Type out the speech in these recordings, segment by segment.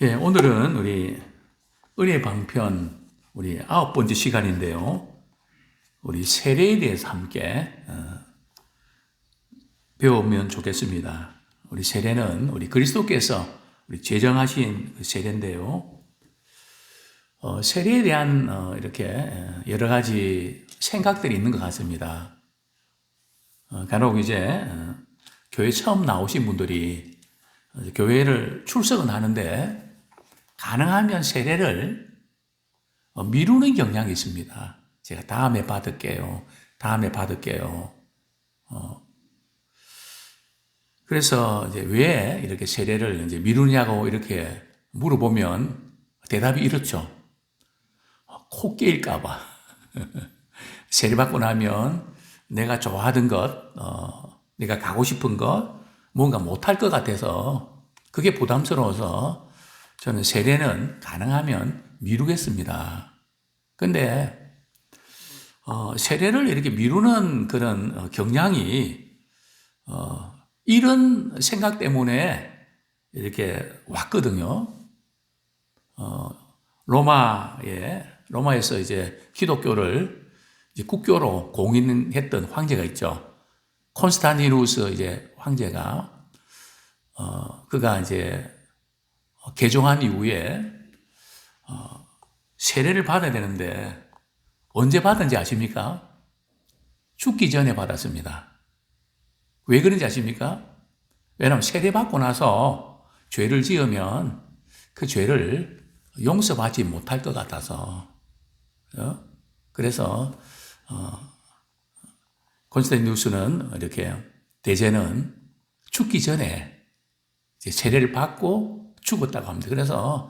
예, 오늘은 우리 은혜 방편 우리 9번째 시간인데요. 우리 세례에 대해서 함께 배우면 좋겠습니다. 우리 세례는 우리 그리스도께서 우리 제정하신 그 세례인데요. 세례에 대한 이렇게 여러 가지 생각들이 있는 것 같습니다. 간혹 이제 교회 처음 나오신 분들이 교회를 출석은 하는데 가능하면 세례를 미루는 경향이 있습니다. 제가 다음에 받을게요. 다음에 받을게요. 그래서 이제 왜 이렇게 세례를 이제 미루냐고 이렇게 물어보면 대답이 이렇죠. 코 깨일까봐. 세례 받고 나면 내가 좋아하던 것, 내가 가고 싶은 것, 뭔가 못할 것 같아서 그게 부담스러워서 저는 세례는 가능하면 미루겠습니다. 근데 세례를 이렇게 미루는 그런 경향이 이런 생각 때문에 이렇게 왔거든요. 로마에서 이제 기독교를 이제 국교로 공인했던 황제가 있죠. 콘스탄티누스 이제 황제가 그가 이제 개종한 이후에 세례를 받아야 되는데 언제 받은지 아십니까? 죽기 전에 받았습니다. 왜 그런지 아십니까? 왜냐하면 세례 받고 나서 죄를 지으면 그 죄를 용서받지 못할 것 같아서. 그래서 콘스탄티누스는 이렇게 대제는 죽기 전에 세례를 받고 죽었다고 합니다. 그래서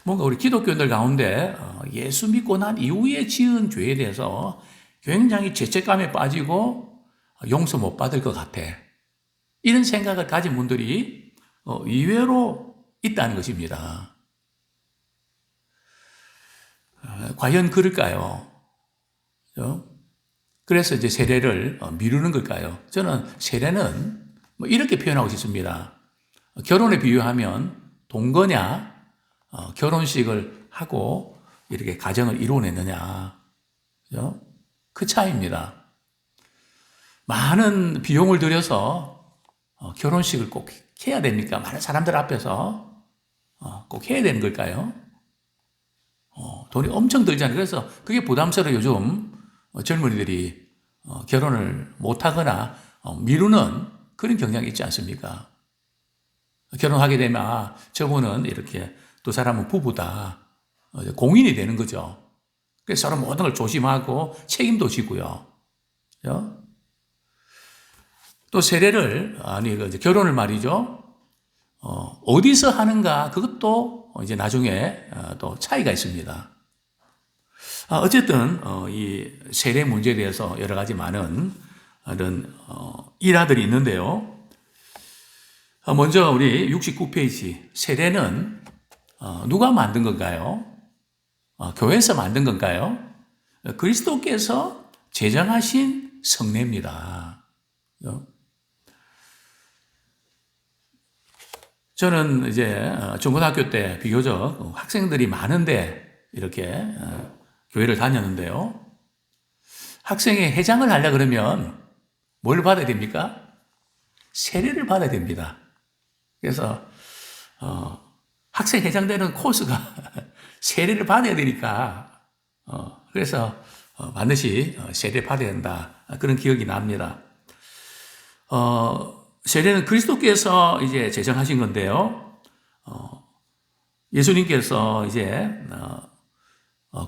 뭔가 우리 기독교인들 가운데 예수 믿고 난 이후에 지은 죄에 대해서 굉장히 죄책감에 빠지고 용서 못 받을 것 같아. 이런 생각을 가진 분들이 의외로 있다는 것입니다. 과연 그럴까요? 그래서 이제 세례를 미루는 걸까요? 저는 세례는 이렇게 표현하고 싶습니다. 결혼에 비유하면 동거냐, 결혼식을 하고 이렇게 가정을 이루어내느냐, 그 차이입니다. 많은 비용을 들여서 결혼식을 꼭 해야 됩니까? 많은 사람들 앞에서 꼭 해야 되는 걸까요? 돈이 엄청 들잖아요. 그래서 그게 부담스러워 요즘 젊은이들이 결혼을 못하거나 미루는 그런 경향이 있지 않습니까? 결혼하게 되면 저분은 이렇게 두 사람은 부부다. 공인이 되는 거죠. 그래서 서로 모든 걸 조심하고 책임도 지고요. 또 세례를 결혼을 말이죠. 어디서 하는가 그것도 이제 나중에 또 차이가 있습니다. 어쨌든 이 세례 문제에 대해서 여러 가지 많은 이런 일화들이 있는데요. 먼저 우리 69페이지 세례는 누가 만든 건가요? 교회에서 만든 건가요? 그리스도께서 제정하신 성례입니다. 저는 이제 중고등학교 때 비교적 학생들이 많은데 이렇게 교회를 다녔는데요. 학생이 회장을 하려 그러면 뭘 받아야 됩니까? 세례를 받아야 됩니다. 그래서 학생 회장되는 코스가 세례를 받아야 되니까 그래서 반드시 세례를 받아야 된다. 그런 기억이 납니다. 세례는 그리스도께서 이제 제정하신 건데요. 예수님께서 이제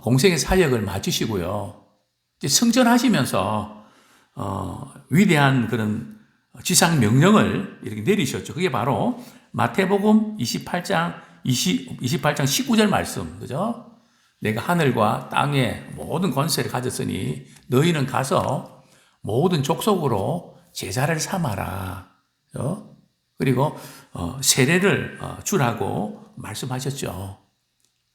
공생의 사역을 마치시고요. 이제 승천하시면서 위대한 그런 지상 명령을 이렇게 내리셨죠. 그게 바로 마태복음 28장 19절 말씀, 그죠? 내가 하늘과 땅에 모든 권세를 가졌으니 너희는 가서 모든 족속으로 제자를 삼아라. 그리고 세례를 주라고 말씀하셨죠.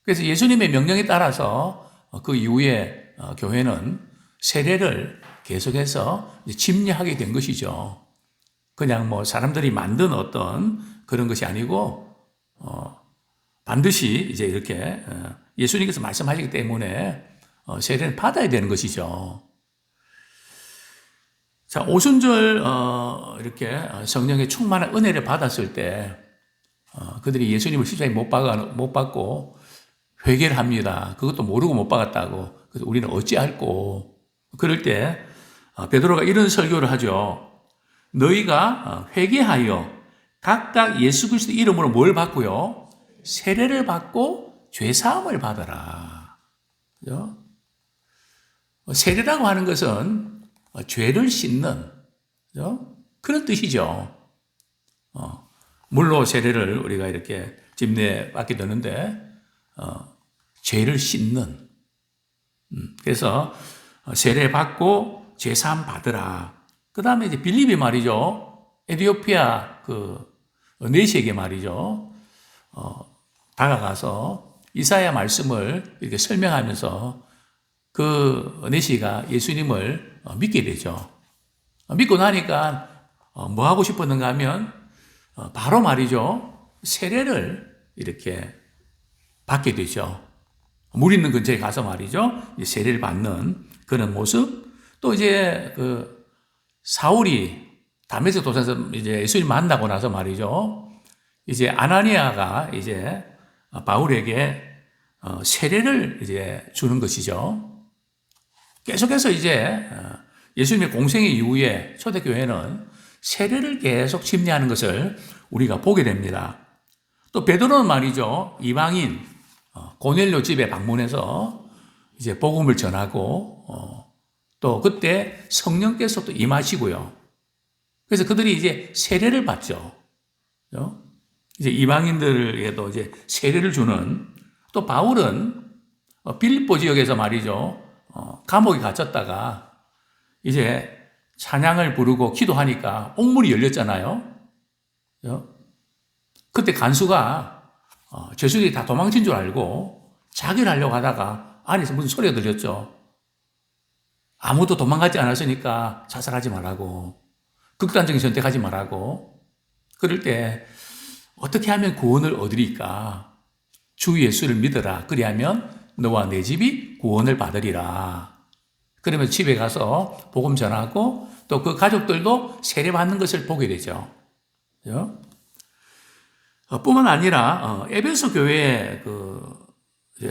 그래서 예수님의 명령에 따라서 그 이후에 교회는 세례를 계속해서 침례하게 된 것이죠. 그냥 뭐 사람들이 만든 어떤 그런 것이 아니고 반드시 이제 이렇게 예수님께서 말씀하시기 때문에 세례는 받아야 되는 것이죠. 자, 오순절 이렇게 성령의 충만한 은혜를 받았을 때 그들이 예수님을 십자가에 못 받고 회개를 합니다. 그것도 모르고 못 받았다고. 그래서 우리는 어찌할꼬. 그럴 때 베드로가 이런 설교를 하죠. 너희가 회개하여 각각 예수 그리스도 이름으로 뭘 받고요? 세례를 받고 죄사함을 받아라. 그죠? 세례라고 하는 것은 죄를 씻는, 그죠? 그런 뜻이죠. 물로 세례를 우리가 이렇게 집례 받게 되는데 죄를 씻는. 그래서 세례 받고 죄사함 받으라. 그 다음에 이제 빌립이 말이죠. 에티오피아 내시에게 말이죠. 다가가서 이사야 말씀을 이렇게 설명하면서 그 내시가 예수님을 믿게 되죠. 믿고 나니까 뭐 하고 싶었는가 하면 바로 말이죠. 세례를 이렇게 받게 되죠. 물 있는 근처에 가서 말이죠. 세례를 받는 그런 모습. 또 이제 사울이 다메섹 도상에서 이제 예수님 만나고 나서 말이죠. 이제 아나니아가 이제 바울에게 세례를 이제 주는 것이죠. 계속해서 이제 예수님의 공생의 이후에 초대교회는 세례를 계속 침례하는 것을 우리가 보게 됩니다. 또 베드로는 말이죠. 이방인 고넬료 집에 방문해서 이제 복음을 전하고 또 그때 성령께서 또 임하시고요. 그래서 그들이 이제 세례를 받죠. 이제 이방인들에게도 이제 세례를 주는 또 바울은 빌립보 지역에서 말이죠. 감옥에 갇혔다가 이제 찬양을 부르고 기도하니까 옥문이 열렸잖아요. 그때 간수가 죄수들이 다 도망친 줄 알고 자결 하려고 하다가 안에서 무슨 소리가 들렸죠. 아무도 도망가지 않았으니까 자살하지 말라고, 극단적인 선택하지 말라고. 그럴 때 어떻게 하면 구원을 얻으리까? 주 예수를 믿어라. 그리하면 너와 내 집이 구원을 받으리라. 그러면 집에 가서 복음 전하고 또 그 가족들도 세례받는 것을 보게 되죠. 뿐만 아니라 에베소 교회의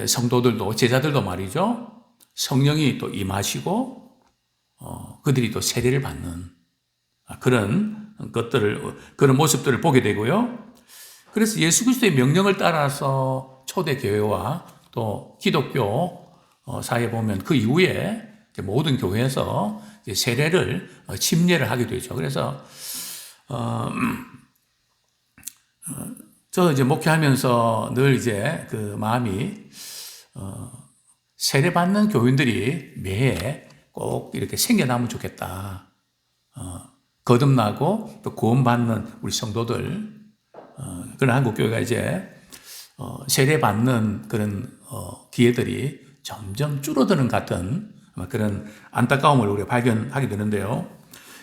성도들도 제자들도 말이죠. 성령이 또 임하시고 그들이 또 세례를 받는 그런 것들을, 그런 모습들을 보게 되고요. 그래서 예수 그리스도의 명령을 따라서 초대교회와 또 기독교 사이에 보면 그 이후에 모든 교회에서 세례를 침례를 하게 되죠. 그래서 저 이제 목회하면서 늘 이제 그 마음이 세례 받는 교인들이 매해 꼭 이렇게 생겨나면 좋겠다. 거듭나고 또 구원받는 우리 성도들, 그런 한국 교회가 이제 세례 받는 그런 기회들이 점점 줄어드는 같은 그런 안타까움을 우리가 발견하게 되는데요.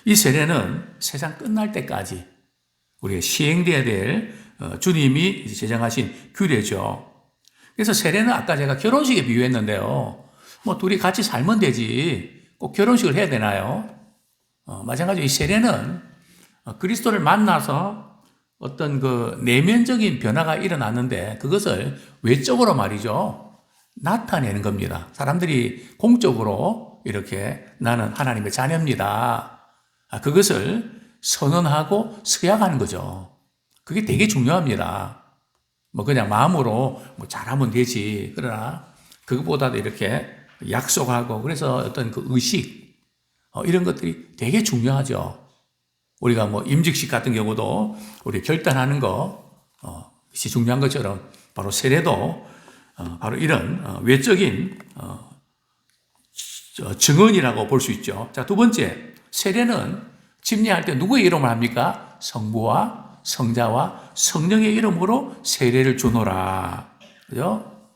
이 세례는 세상 끝날 때까지 우리가 시행되어야 될 주님이 제정하신 규례죠. 그래서 세례는 아까 제가 결혼식에 비유했는데요. 뭐 둘이 같이 살면 되지 꼭 결혼식을 해야 되나요? 마찬가지로 이 세례는 그리스도를 만나서 어떤 그 내면적인 변화가 일어났는데 그것을 외적으로 말이죠. 나타내는 겁니다. 사람들이 공적으로 이렇게 나는 하나님의 자녀입니다. 그것을 선언하고 서약하는 거죠. 그게 되게 중요합니다. 뭐 그냥 마음으로 뭐 잘하면 되지. 그러나 그것보다도 이렇게 약속하고 그래서 어떤 그 의식 이런 것들이 되게 중요하죠. 우리가 뭐 임직식 같은 경우도 우리 결단하는 것이 중요한 것처럼 바로 세례도 바로 이런 외적인 증언이라고 볼 수 있죠. 자, 두 번째, 세례는 침례할 때 누구의 이름을 합니까? 성부와 성자와 성령의 이름으로 세례를 주노라. 그죠?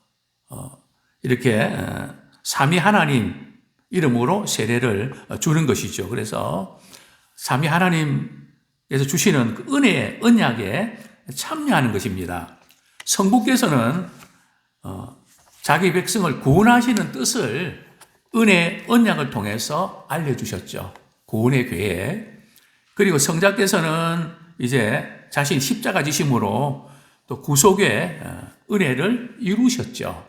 이렇게 삼위 하나님 이름으로 세례를 주는 것이죠. 그래서 삼위 하나님께서 주시는 그 은혜의 언약에 참여하는 것입니다. 성부께서는 자기 백성을 구원하시는 뜻을 은혜 언약을 통해서 알려주셨죠. 구원의 계획. 그리고 성자께서는 이제 자신 십자가 지심으로 또 구속의 은혜를 이루셨죠.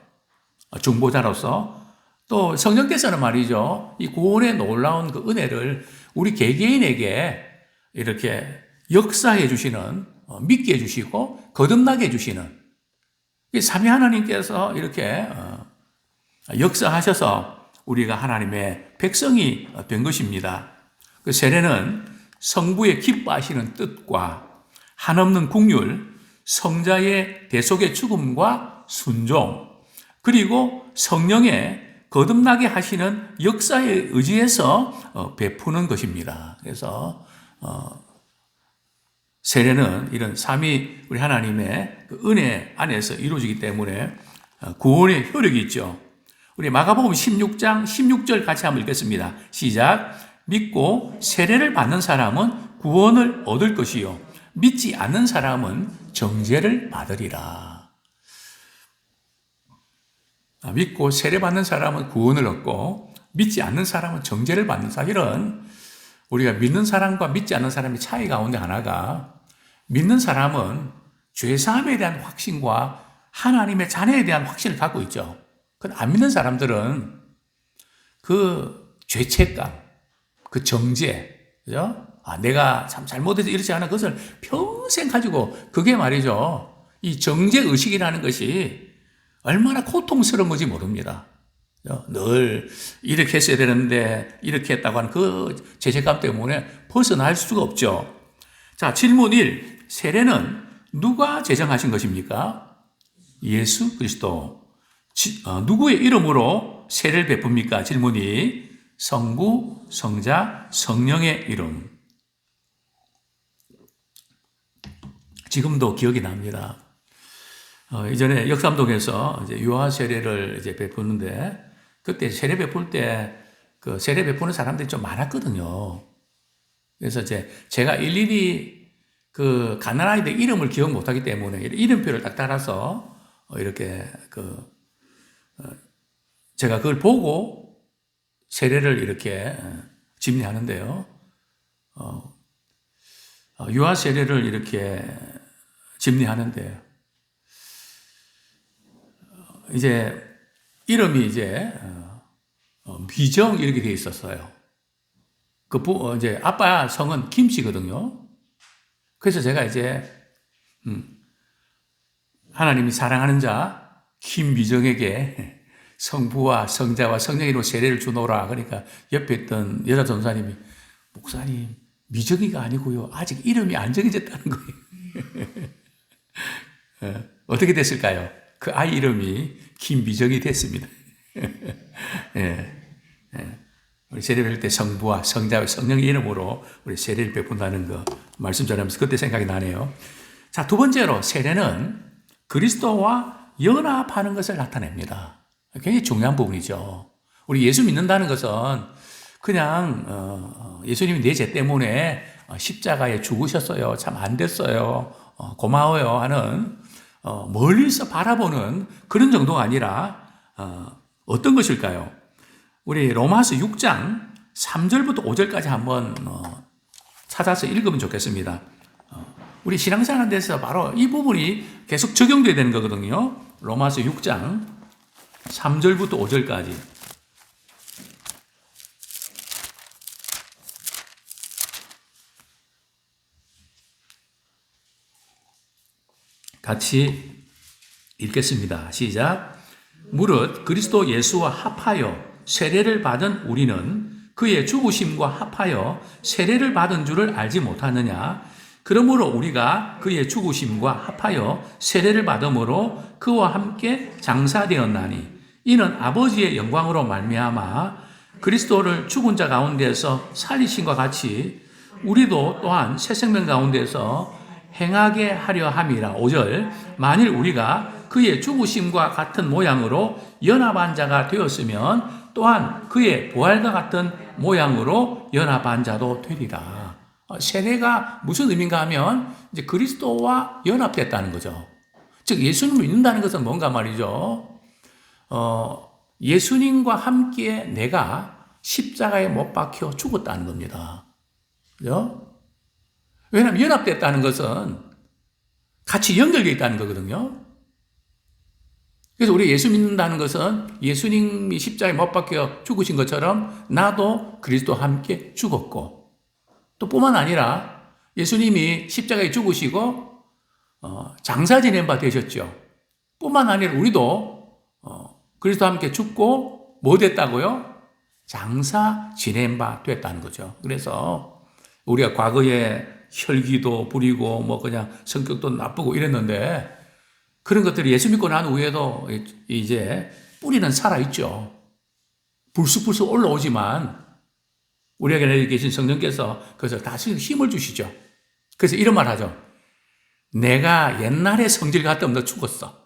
중보자로서. 또 성령께서는 말이죠. 이 구원의 놀라운 그 은혜를 우리 개개인에게 이렇게 역사해 주시는, 믿게 해주시고 거듭나게 해주시는 삼위 하나님께서 이렇게 역사하셔서 우리가 하나님의 백성이 된 것입니다. 그 세례는 성부의 기뻐하시는 뜻과 한없는 긍휼, 성자의 대속의 죽음과 순종, 그리고 성령의 거듭나게 하시는 역사에 의지해서 베푸는 것입니다. 그래서 세례는 이런 삼위 우리 하나님의 그 은혜 안에서 이루어지기 때문에 구원의 효력이 있죠. 우리 마가복음 16장 16절 같이 한번 읽겠습니다. 시작. 믿고 세례를 받는 사람은 구원을 얻을 것이요 믿지 않는 사람은 정죄를 받으리라. 믿고 세례 받는 사람은 구원을 얻고 믿지 않는 사람은 정죄를 받는, 사실은 우리가 믿는 사람과 믿지 않는 사람의 차이 가운데 하나가, 믿는 사람은 죄사함에 대한 확신과 하나님의 자녀에 대한 확신을 갖고 있죠. 그런데 안 믿는 사람들은 그 죄책감, 그 정죄, 그죠? 내가 참 잘못해서 이렇지 않아, 그것을 평생 가지고, 그게 말이죠. 이 정죄 의식이라는 것이 얼마나 고통스러운 건지 모릅니다. 늘 이렇게 했어야 되는데 이렇게 했다고 하는 그 죄책감 때문에 벗어날 수가 없죠. 자, 질문 1. 세례는 누가 제정하신 것입니까? 예수 그리스도. 누구의 이름으로 세례를 베풉니까? 질문 2. 성부, 성자, 성령의 이름. 지금도 기억이 납니다. 이전에 역삼동에서 이제 유아 세례를 이제 베푸는데, 그때 세례 베풀 때 그 세례 베푸는 사람들이 좀 많았거든요. 그래서 제가 일일이 그 갓난아이들 이름을 기억 못하기 때문에 이름표를 딱 따라서 이렇게 제가 그걸 보고 세례를 이렇게 집례하는데요. 유아 세례를 이렇게 집례하는데 이제 이름이 이제 미정 이렇게 돼 있었어요. 이제 아빠 성은 김씨거든요. 그래서 제가 이제 하나님이 사랑하는 자 김미정에게 성부와 성자와 성령의 이름으로 세례를 주노라. 그러니까 옆에 있던 여자 전사님이, 목사님 미정이가 아니고요, 아직 이름이 안 정해졌다는 거예요. 어떻게 됐을까요? 그 아이 이름이 김미정이 됐습니다. 우리 세례 베풀 때 성부와 성자와 성령의 이름으로 우리 세례를 베푼다는 거 말씀 전하면서 그때 생각이 나네요. 자, 두 번째로 세례는 그리스도와 연합하는 것을 나타냅니다. 굉장히 중요한 부분이죠. 우리 예수 믿는다는 것은 그냥 예수님이 내 죄 때문에 십자가에 죽으셨어요, 참 안 됐어요, 고마워요 하는 멀리서 바라보는 그런 정도가 아니라 어떤 것일까요? 우리 로마서 6장 3절부터 5절까지 한번 찾아서 읽으면 좋겠습니다. 우리 신앙생활 데서 바로 이 부분이 계속 적용돼야 되는 거거든요. 로마서 6장 3절부터 5절까지. 같이 읽겠습니다. 시작. 무릇 그리스도 예수와 합하여 세례를 받은 우리는 그의 죽으심과 합하여 세례를 받은 줄을 알지 못하느냐? 그러므로 우리가 그의 죽으심과 합하여 세례를 받음으로 그와 함께 장사되었나니 이는 아버지의 영광으로 말미암아 그리스도를 죽은 자 가운데서 살리심과 같이 우리도 또한 새 생명 가운데서 행하게 하려 함이라. 5절. 만일 우리가 그의 죽으심과 같은 모양으로 연합한 자가 되었으면 또한 그의 부활과 같은 모양으로 연합한 자도 되리라. 세례가 무슨 의미인가 하면 이제 그리스도와 연합됐다는 거죠. 즉 예수님을 믿는다는 것은 뭔가 말이죠. 예수님과 함께 내가 십자가에 못 박혀 죽었다는 겁니다. 그죠? 왜냐하면 연합됐다는 것은 같이 연결되어 있다는 거거든요. 그래서 우리 예수 믿는다는 것은 예수님이 십자가에 못 박혀 죽으신 것처럼 나도 그리스도와 함께 죽었고, 또 뿐만 아니라 예수님이 십자가에 죽으시고 장사 지낸 바 되셨죠. 뿐만 아니라 우리도 그리스도와 함께 죽고 뭐 됐다고요? 장사 지낸 바 됐다는 거죠. 그래서 우리가 과거에 혈기도 부리고 뭐 그냥 성격도 나쁘고 이랬는데 그런 것들이 예수 믿고 난 후에도 이제 뿌리는 살아있죠. 불쑥불쑥 올라오지만 우리에게 계신 성령께서 그것을 다시 힘을 주시죠. 그래서 이런 말 하죠. 내가 옛날에 성질 같으면 너 죽었어.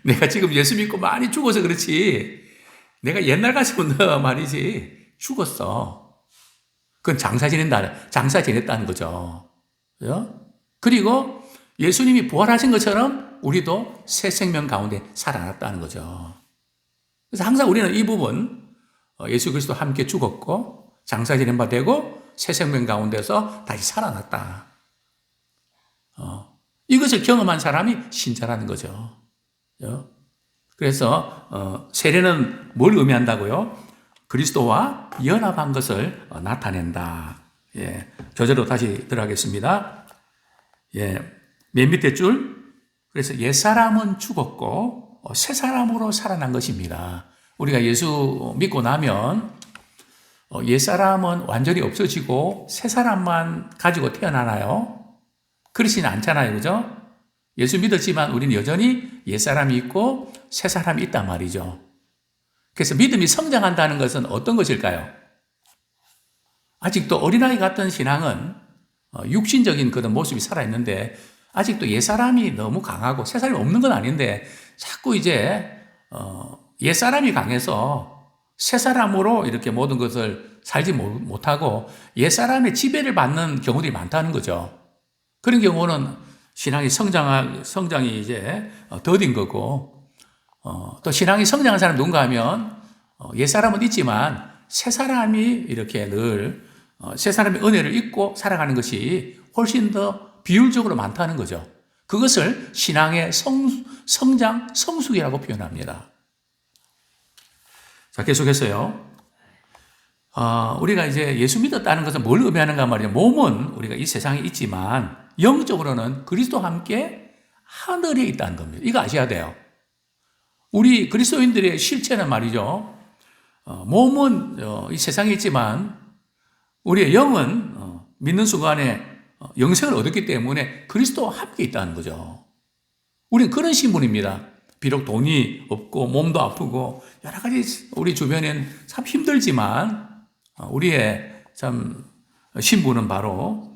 내가 지금 예수 믿고 많이 죽어서 그렇지. 내가 옛날 같으면 너 말이지 죽었어. 그건 장사 지냈다는 거죠. 그죠? 그리고 예수님이 부활하신 것처럼 우리도 새 생명 가운데 살아났다는 거죠. 그래서 항상 우리는 이 부분, 예수 그리스도와 함께 죽었고 장사 지낸 바 되고 새 생명 가운데서 다시 살아났다. 이것을 경험한 사람이 신자라는 거죠. 그래서 세례는 뭘 의미한다고요? 그리스도와 연합한 것을 나타낸다. 예, 저절로 다시 들어가겠습니다. 예, 맨 밑에 줄. 그래서 옛사람은 죽었고 새 사람으로 살아난 것입니다. 우리가 예수 믿고 나면 옛사람은 완전히 없어지고 새 사람만 가지고 태어나나요? 그렇지는 않잖아요. 그죠? 예수 믿었지만 우리는 여전히 옛사람이 있고 새 사람이 있단 말이죠. 그래서 믿음이 성장한다는 것은 어떤 것일까요? 아직도 어린아이 같은 신앙은 육신적인 그런 모습이 살아있는데 아직도 옛사람이 너무 강하고 새 사람이 없는 건 아닌데 자꾸 이제 옛사람이 강해서 새 사람으로 이렇게 모든 것을 살지 못하고 옛사람의 지배를 받는 경우들이 많다는 거죠. 그런 경우는 신앙이 성장이 이제 더딘 거고, 또 신앙이 성장한 사람 누군가 하면 옛사람은 있지만 새 사람이 이렇게 늘 새 사람의 은혜를 잊고 살아가는 것이 훨씬 더 비율적으로 많다는 거죠. 그것을 신앙의 성장, 성숙이라고 표현합니다. 자, 계속해서요. 우리가 이제 예수 믿었다는 것은 뭘 의미하는가 말이에요. 몸은 우리가 이 세상에 있지만 영적으로는 그리스도와 함께 하늘에 있다는 겁니다. 이거 아셔야 돼요. 우리 그리스도인들의 실체는 말이죠. 몸은 이 세상에 있지만 우리의 영은 믿는 순간에 영생을 얻었기 때문에 그리스도와 함께 있다는 거죠. 우리는 그런 신분입니다. 비록 돈이 없고 몸도 아프고 여러 가지 우리 주변엔 참 힘들지만 우리의 참 신분은 바로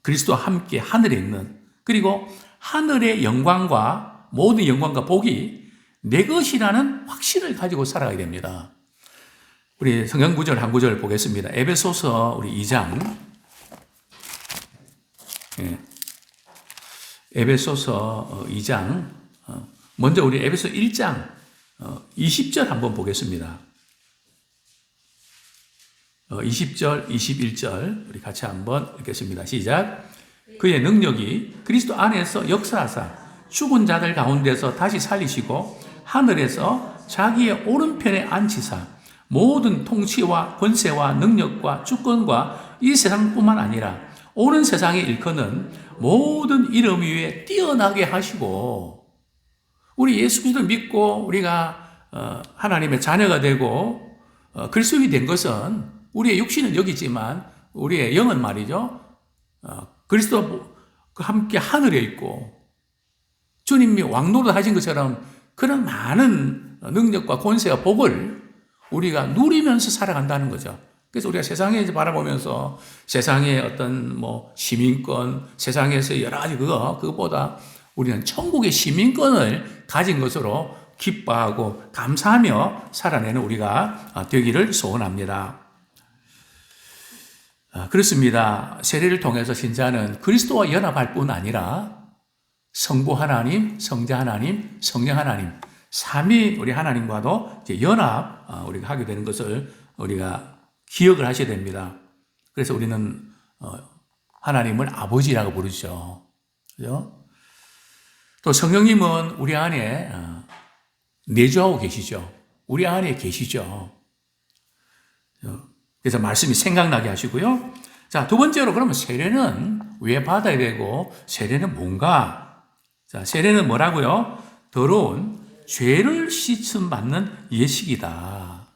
그리스도와 함께 하늘에 있는, 그리고 하늘의 영광과 모든 영광과 복이 내 것이라는 확신을 가지고 살아가야 됩니다. 우리 성경 구절 한 구절 보겠습니다. 에베소서 우리 2장. 에베소서 2장. 먼저 우리 에베소 1장 20절 한번 보겠습니다. 20절, 21절 우리 같이 한번 읽겠습니다. 시작. 그의 능력이 그리스도 안에서 역사하사 죽은 자들 가운데서 다시 살리시고 하늘에서 자기의 오른편에 앉히사 모든 통치와 권세와 능력과 주권과 이 세상뿐만 아니라 오는 세상에 일컫는 모든 이름 위에 뛰어나게 하시고, 우리 예수 그리스도를 믿고 우리가 하나님의 자녀가 되고 그리스도인이 된 것은 우리의 육신은 여기지만 우리의 영은 말이죠. 그리스도와 함께 하늘에 있고 주님이 왕노릇 하신 것처럼 그런 많은 능력과 권세와 복을 우리가 누리면서 살아간다는 거죠. 그래서 우리가 세상에 바라보면서 세상의 어떤 시민권, 세상에서 여러 가지 그것보다 우리는 천국의 시민권을 가진 것으로 기뻐하고 감사하며 살아내는 우리가 되기를 소원합니다. 그렇습니다. 세례를 통해서 신자는 그리스도와 연합할 뿐 아니라 성부 하나님, 성자 하나님, 성령 하나님, 삼위 우리 하나님과도 이제 연합 우리가 하게 되는 것을 우리가 기억을 하셔야 됩니다. 그래서 우리는 하나님을 아버지라고 부르죠. 그죠? 또 성령님은 우리 안에 내주하고 계시죠. 우리 안에 계시죠. 그래서 말씀이 생각나게 하시고요. 자, 두 번째로 그러면 세례는 왜 받아야 되고 세례는 뭔가? 자, 세례는 뭐라고요? 더러운 죄를 씻음 받는 예식이다.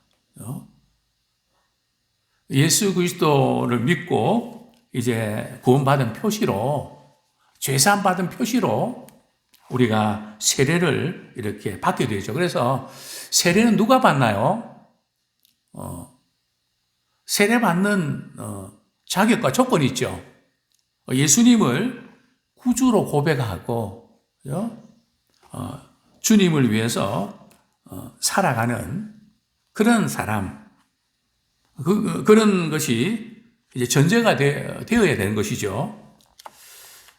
예수 그리스도를 믿고 이제 구원받은 표시로 죄사함 받은 표시로 우리가 세례를 이렇게 받게 되죠. 그래서 세례는 누가 받나요? 세례 받는 자격과 조건이 있죠. 예수님을 구주로 고백하고 주님을 위해서 살아가는 그런 사람, 그런 것이 이제 전제가 되어야 되는 것이죠.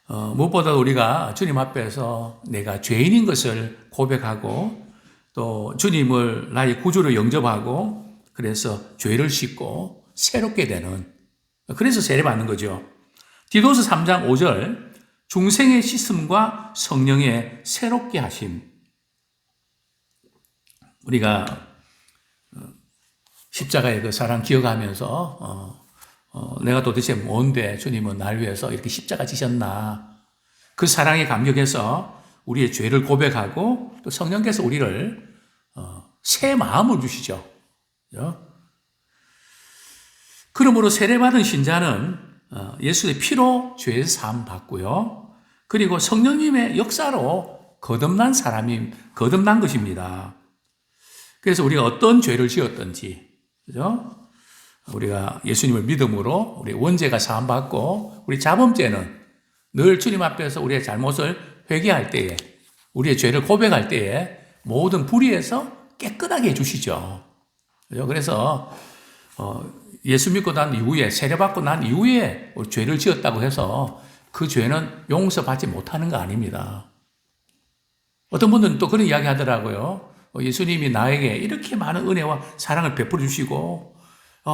무엇보다 우리가 주님 앞에서 내가 죄인인 것을 고백하고 또 주님을 나의 구주로 영접하고 그래서 죄를 씻고 새롭게 되는, 그래서 세례 받는 거죠. 디도서 3장 5절 중생의 씻음과 성령의 새롭게 하심. 우리가 십자가의 그 사랑 기억하면서 내가 도대체 뭔데 주님은 날 위해서 이렇게 십자가 지셨나. 그 사랑에 감격해서 우리의 죄를 고백하고 또 성령께서 우리를 새 마음을 주시죠. 그러므로 세례받은 신자는 예수의 피로 죄 사함 받고요. 그리고 성령님의 역사로 거듭난 거듭난 것입니다. 그래서 우리가 어떤 죄를 지었든지, 그죠? 우리가 예수님을 믿음으로 우리 원죄가 사함받고 우리 자범죄는 늘 주님 앞에서 우리의 잘못을 회개할 때에 우리의 죄를 고백할 때에 모든 불의에서 깨끗하게 해주시죠. 그죠? 그래서 예수 믿고 난 이후에 세례받고 난 이후에 죄를 지었다고 해서 그 죄는 용서받지 못하는 거 아닙니다. 어떤 분들은 또 그런 이야기 하더라고요. 예수님이 나에게 이렇게 많은 은혜와 사랑을 베풀어 주시고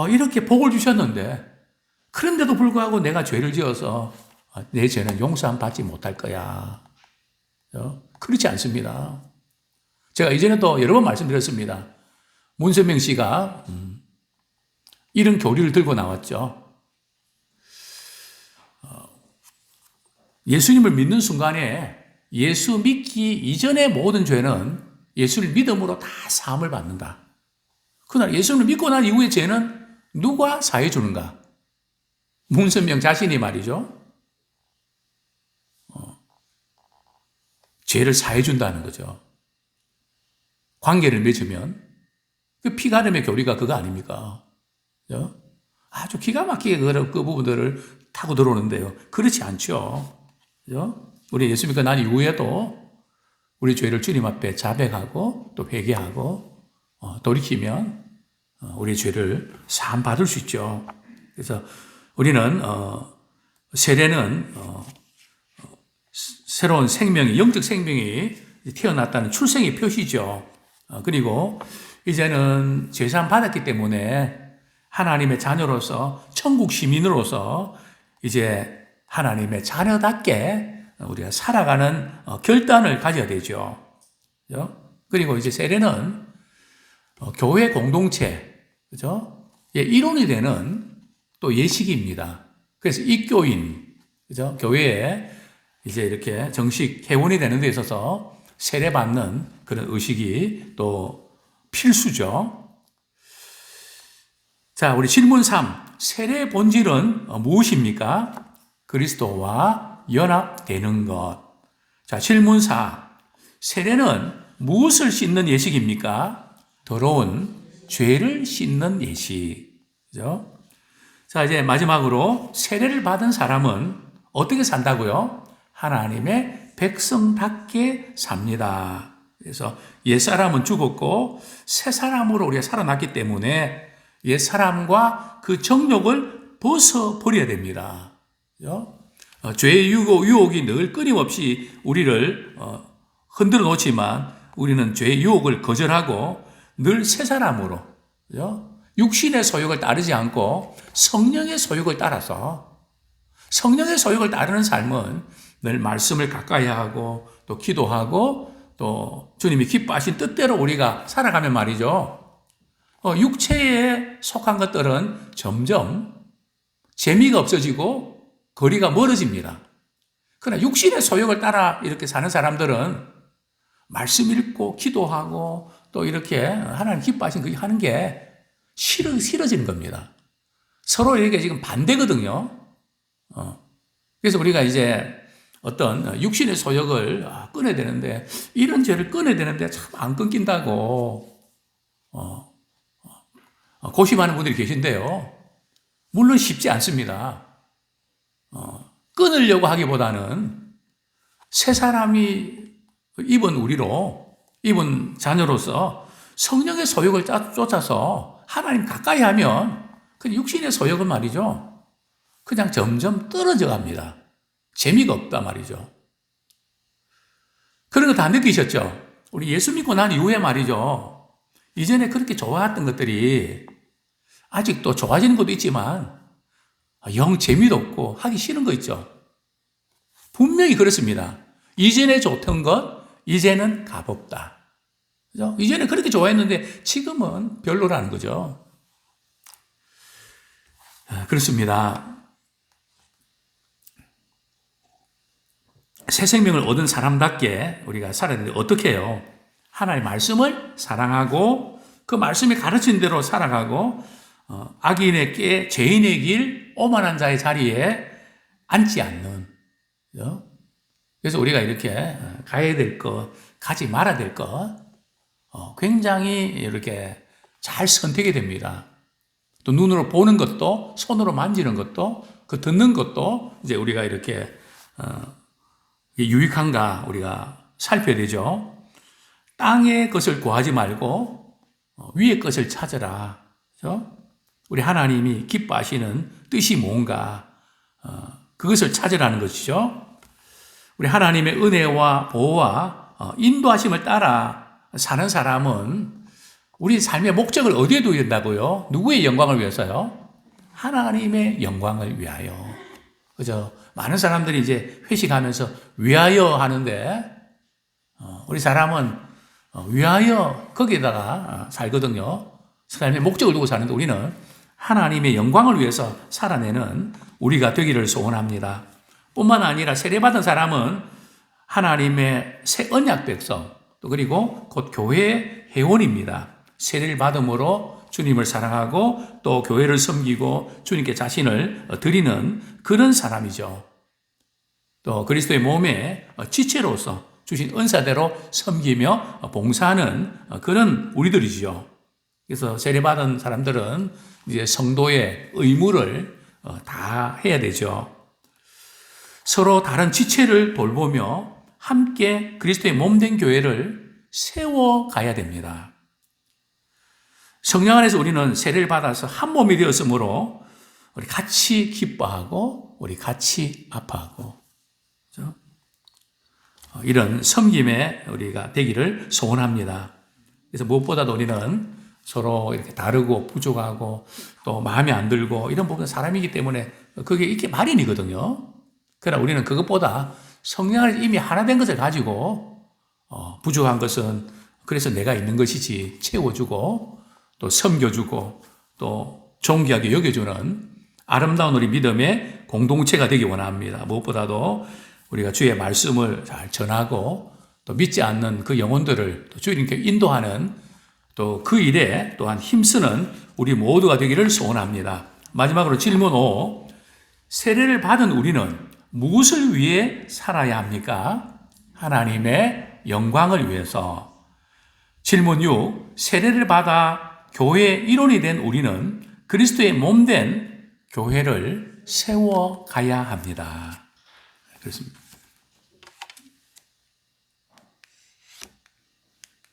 이렇게 복을 주셨는데 그런데도 불구하고 내가 죄를 지어서 내 죄는 용서함 받지 못할 거야. 그렇지 않습니다. 제가 이전에도 여러 번 말씀드렸습니다. 문선명 씨가 이런 교리를 들고 나왔죠. 예수님을 믿는 순간에 예수 믿기 이전의 모든 죄는 예수를 믿음으로 다 사함을 받는다. 그러나 예수를 믿고 난 이후의 죄는 누가 사해 주는가? 문선명 자신이 말이죠. 죄를 사해 준다는 거죠. 관계를 맺으면 그 피가름의 교리가 그거 아닙니까? 아주 기가 막히게 그 부분들을 타고 들어오는데요. 그렇지 않죠. 우리 예수 믿고 난 이후에도 우리 죄를 주님 앞에 자백하고 또 회개하고 돌이키면 우리 죄를 사함 받을 수 있죠. 그래서 우리는 세례는 새로운 생명이, 영적 생명이 태어났다는 출생의 표시죠. 그리고 이제는 죄사함 받았기 때문에 하나님의 자녀로서 천국 시민으로서 이제 하나님의 자녀답게 우리가 살아가는 결단을 가져야 되죠. 그리고 이제 세례는 교회 공동체, 그죠? 일원이 되는 또 예식입니다. 그래서 입교인, 그죠? 교회에 이제 이렇게 정식 회원이 되는 데 있어서 세례받는 그런 의식이 또 필수죠. 자, 우리 질문 3. 세례의 본질은 무엇입니까? 그리스도와 연합되는 것. 자, 질문 4. 세례는 무엇을 씻는 예식입니까? 더러운 죄를 씻는 예식. 그죠? 자, 이제 마지막으로 세례를 받은 사람은 어떻게 산다고요? 하나님의 백성답게 삽니다. 그래서 옛사람은 죽었고 새 사람으로 우리가 살아났기 때문에 옛사람과 그 정욕을 벗어버려야 됩니다. 그죠? 죄의 유혹이 늘 끊임없이 우리를 흔들어 놓지만 우리는 죄의 유혹을 거절하고 늘 새 사람으로, 그죠? 육신의 소욕을 따르지 않고 성령의 소욕을 따라서, 성령의 소욕을 따르는 삶은 늘 말씀을 가까이 하고 또 기도하고 또 주님이 기뻐하신 뜻대로 우리가 살아가면 말이죠. 육체에 속한 것들은 점점 재미가 없어지고 거리가 멀어집니다. 그러나 육신의 소욕을 따라 이렇게 사는 사람들은 말씀 읽고 기도하고 또 이렇게 하나님 기뻐하신 그 하는 게 싫어지는 겁니다. 서로 이렇게 지금 반대거든요. 그래서 우리가 이제 어떤 육신의 소욕을 끊어야 되는데, 이런 죄를 끊어야 되는데 참 안 끊긴다고 고심하는 분들이 계신데요. 물론 쉽지 않습니다. 끊으려고 하기보다는 새 사람이 입은 자녀로서 성령의 소욕을 쫓아서 하나님 가까이 하면 그 육신의 소욕은 말이죠, 그냥 점점 떨어져 갑니다. 재미가 없다 말이죠. 그런 거 다 느끼셨죠? 우리 예수 믿고 난 이후에 말이죠, 이전에 그렇게 좋아했던 것들이 아직도 좋아지는 것도 있지만 영 재미도 없고 하기 싫은 거 있죠. 분명히 그렇습니다. 이전에 좋던 것 이제는 값없다. 그죠? 이전에 그렇게 좋아했는데 지금은 별로라는 거죠. 그렇습니다. 새 생명을 얻은 사람답게 우리가 살아야 되는데 어떻게 해요? 하나님의 말씀을 사랑하고 그 말씀이 가르친 대로 살아가고 악인의 길, 죄인의 길, 오만한 자의 자리에 앉지 않는. 그래서 우리가 이렇게 가야 될 것, 가지 말아야 될 것, 굉장히 이렇게 잘 선택이 됩니다. 또 눈으로 보는 것도, 손으로 만지는 것도, 그 듣는 것도 이제 우리가 이렇게 유익한가 우리가 살펴야 되죠. 땅의 것을 구하지 말고 위의 것을 찾으라. 그렇죠? 우리 하나님이 기뻐하시는 뜻이 뭔가 그것을 찾으라는 것이죠. 우리 하나님의 은혜와 보호와 인도하심을 따라 사는 사람은 우리 삶의 목적을 어디에 두어야 된다고요? 누구의 영광을 위해서요? 하나님의 영광을 위하여. 그죠? 많은 사람들이 이제 회식하면서 위하여 하는데 우리 사람은 위하여 거기에다가 살거든요. 삶의 목적을 두고 사는데 우리는 하나님의 영광을 위해서 살아내는 우리가 되기를 소원합니다. 뿐만 아니라 세례받은 사람은 하나님의 새 언약 백성, 또 그리고 곧 교회의 회원입니다. 세례를 받음으로 주님을 사랑하고 또 교회를 섬기고 주님께 자신을 드리는 그런 사람이죠. 또 그리스도의 몸의 지체로서 주신 은사대로 섬기며 봉사하는 그런 우리들이죠. 그래서 세례받은 사람들은 이제 성도의 의무를 다 해야 되죠. 서로 다른 지체를 돌보며 함께 그리스도의 몸된 교회를 세워가야 됩니다. 성령 안에서 우리는 세례를 받아서 한 몸이 되었으므로 우리 같이 기뻐하고 우리 같이 아파하고, 그렇죠? 이런 섬김에 우리가 되기를 소원합니다. 그래서 무엇보다도 우리는 서로 이렇게 다르고 부족하고 또 마음에 안 들고 이런 부분은 사람이기 때문에 그게 이렇게 마련이거든요. 그러나 우리는 그것보다 성령 안에서 이미 하나 된 것을 가지고 부족한 것은 그래서 내가 있는 것이지 채워주고 또 섬겨주고 또 존귀하게 여겨주는 아름다운 우리 믿음의 공동체가 되기 원합니다. 무엇보다도 우리가 주의 말씀을 잘 전하고 또 믿지 않는 그 영혼들을 또 주님께 인도하는 또 그 일에 또한 힘쓰는 우리 모두가 되기를 소원합니다. 마지막으로 질문 5. 세례를 받은 우리는 무엇을 위해 살아야 합니까? 하나님의 영광을 위해서. 질문 6. 세례를 받아 교회의 일원이 된 우리는 그리스도의 몸된 교회를 세워가야 합니다. 그렇습니다.